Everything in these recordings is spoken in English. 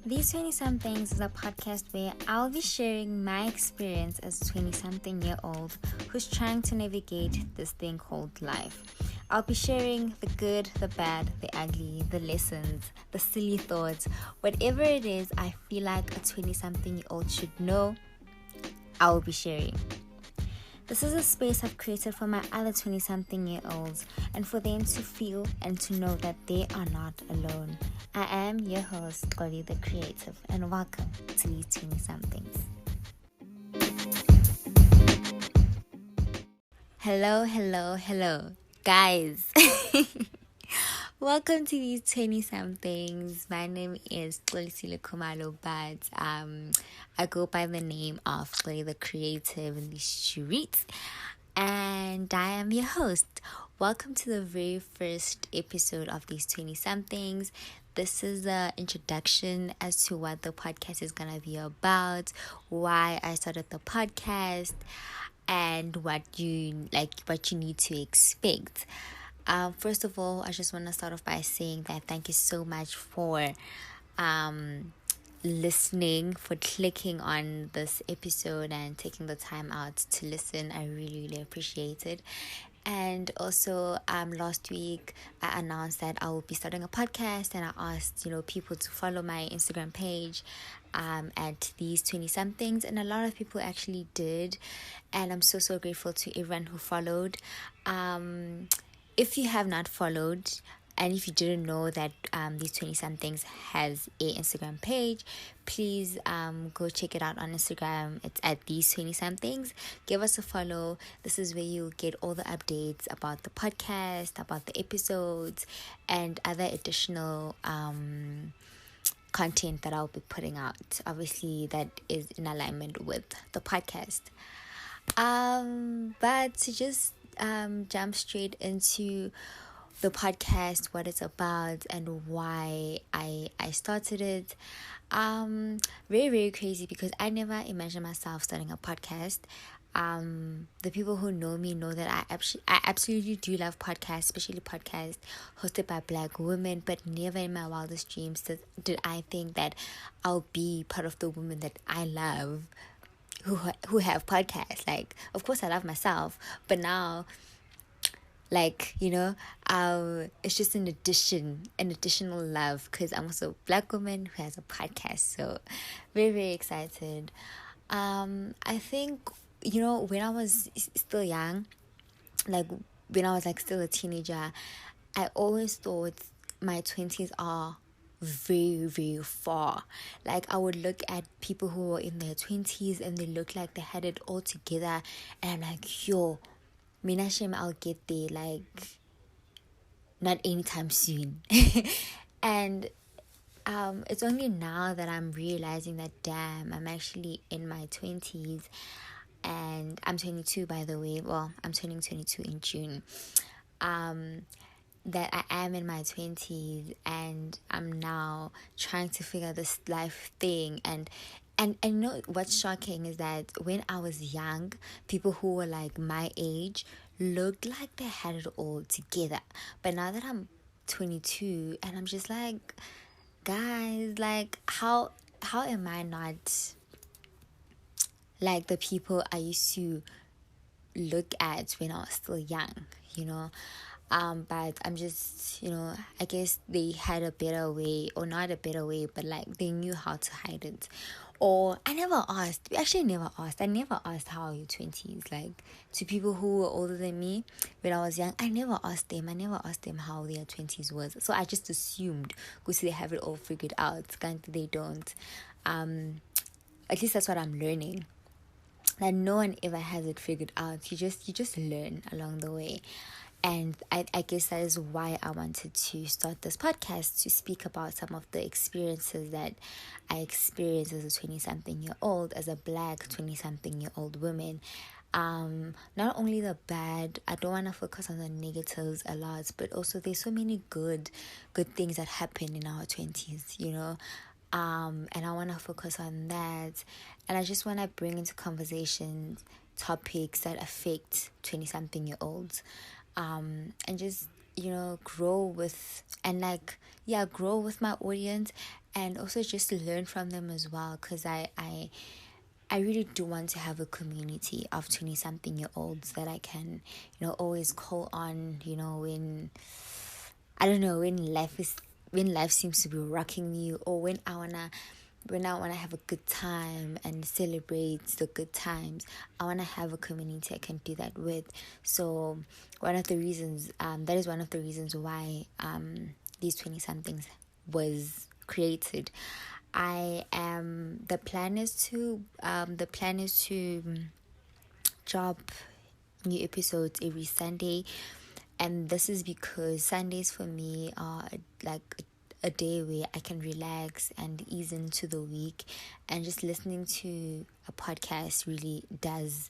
These 20-somethings is a podcast where I'll be sharing my experience as a 20-something-year-old who's trying to navigate this thing called life. I'll be sharing the good, the bad, the ugly, the lessons, the silly thoughts, whatever it is I feel like a 20-something-year-old should know, I will be sharing. This is a space I've created for my other 20-something-year-olds and for them to feel and to know that they are not alone. I am your host, XoliTheCreative, and welcome to these 20-somethings. Hello, guys. Welcome to these 20-somethings. My name is XoliTheCreative, but I go by the name of XoliTheCreative in the streets, and I am your host. Welcome to the very first episode of these 20-somethings. This is the introduction as to what the podcast is gonna be about, why I started the podcast, and what you need to expect. First of all, I just want to start off by saying that thank you so much for listening, for clicking on this episode and taking the time out to listen. I really appreciate it. And also, last week I announced that I will be starting a podcast, and I asked people to follow my Instagram page at these 20-somethings, and a lot of people actually did, and I'm so grateful to everyone who followed. If you have not followed, and if you didn't know that these 20-somethings has a Instagram page, please go check it out on Instagram. It's at these 20-somethings. Give us a follow. This is where you'll get all the updates about the podcast, about the episodes, and other additional content that I'll be putting out. Obviously, that is in alignment with the podcast. But to just jump straight into the podcast, what it's about and why I started it. Very crazy, because I never imagined myself starting a podcast. The people who know me know that I absolutely do love podcasts, especially podcasts hosted by Black women, but never in my wildest dreams did I think that I'll be part of the women that I love who have podcasts. Like, of course I love myself, but now, it's just an additional love, because I'm also a Black woman who has a podcast. So very excited. I think when I was still young, when I was still a teenager, I always thought my 20s are very far. I would look at people who were in their 20s and they looked like they had it all together, and I'm like, yo, Mina Shem, I'll get there, not anytime soon. And it's only now that I'm realizing that, damn, I'm actually in my 20s, and I'm 22, by the way. Well, I'm turning 22 in June. That I am in my 20s, and I'm now trying to figure this life thing. And you know what's shocking is that when I was young, people who were my age looked like they had it all together. But now that I'm 22, and I'm just like, guys, how am I not like the people I used to look at when I was still young, but I'm just, I guess they had a better way, or not a better way, but they knew how to hide it. Or I never asked. We actually never asked. I never asked how are your 20s, to people who were older than me when I was young. I never asked them how their 20s was. So I just assumed, because they have it all figured out. They don't. At least that's what I'm learning. That no one ever has it figured out. You just learn along the way. And I guess that is why I wanted to start this podcast, to speak about some of the experiences that I experienced as a 20-something-year-old, as a Black 20-something-year-old woman. Not only the bad, I don't want to focus on the negatives a lot, but also there's so many good things that happen in our 20s, and I want to focus on that. And I just want to bring into conversations topics that affect 20-something-year-olds. And just grow with, and like, yeah, grow with my audience, and also just learn from them as well, because I really do want to have a community of 20 something year olds that I can, always call on, when, I don't know, when life seems to be rocking me, or when I wanna have a good time and celebrate the good times. I wanna have a community I can do that with. So that is one of the reasons why these 20 somethings was created. The plan is to drop new episodes every Sunday, and this is because Sundays for me are like a day where I can relax and ease into the week, and just listening to a podcast really does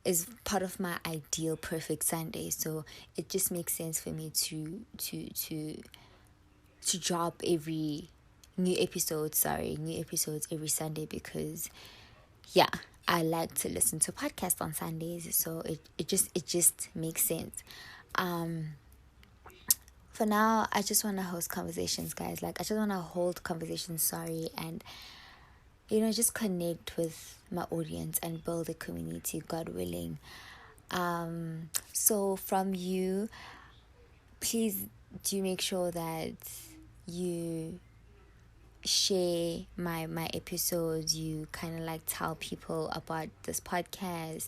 is part of my ideal perfect Sunday. So it just makes sense for me to drop new episodes every Sunday, because yeah, I like to listen to podcasts on Sundays, so it just makes sense. For now, I just want to host conversations, guys. Like, I just want to hold conversations, and just connect with my audience and build a community, God willing. So from you, please do make sure that you share my episodes, you kind of like tell people about this podcast.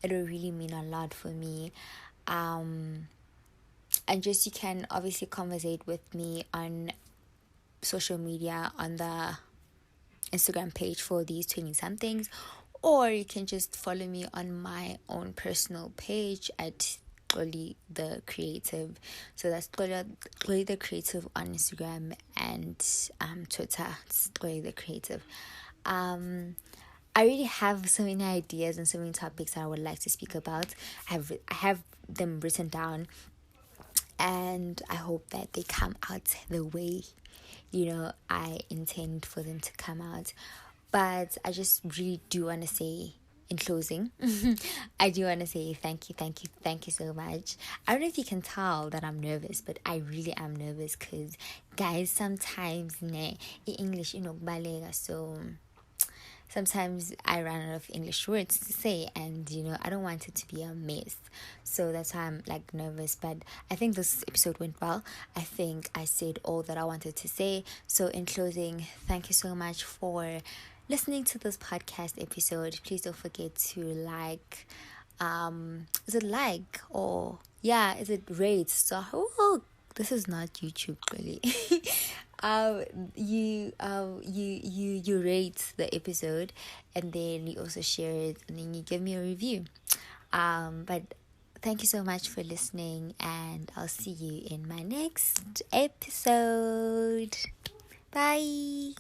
It'll really mean a lot for me. And just, you can obviously conversate with me on social media, on the Instagram page for these 20 somethings, or you can just follow me on my own personal page at XoliTheCreative. So that's XoliTheCreative on Instagram and Twitter. It's XoliTheCreative. I really have so many ideas and so many topics I would like to speak about. I have them written down, and I hope that they come out the way I intend for them to come out. But I just really do want to say, in closing, I do want to say thank you so much. I don't know if you can tell that I'm nervous, but I really am nervous, because guys, sometimes in English, so sometimes I run out of English words to say, and I don't want it to be a mess. So that's why I'm like nervous. But I think this episode went well. I think I said all that I wanted to say. So in closing, thank you so much for listening to this podcast episode. Please don't forget to like, is it like, or yeah, is it rate? So this is not YouTube, really. You rate the episode, and then you also share it, and then you give me a review. But thank you so much for listening, and I'll see you in my next episode. Bye.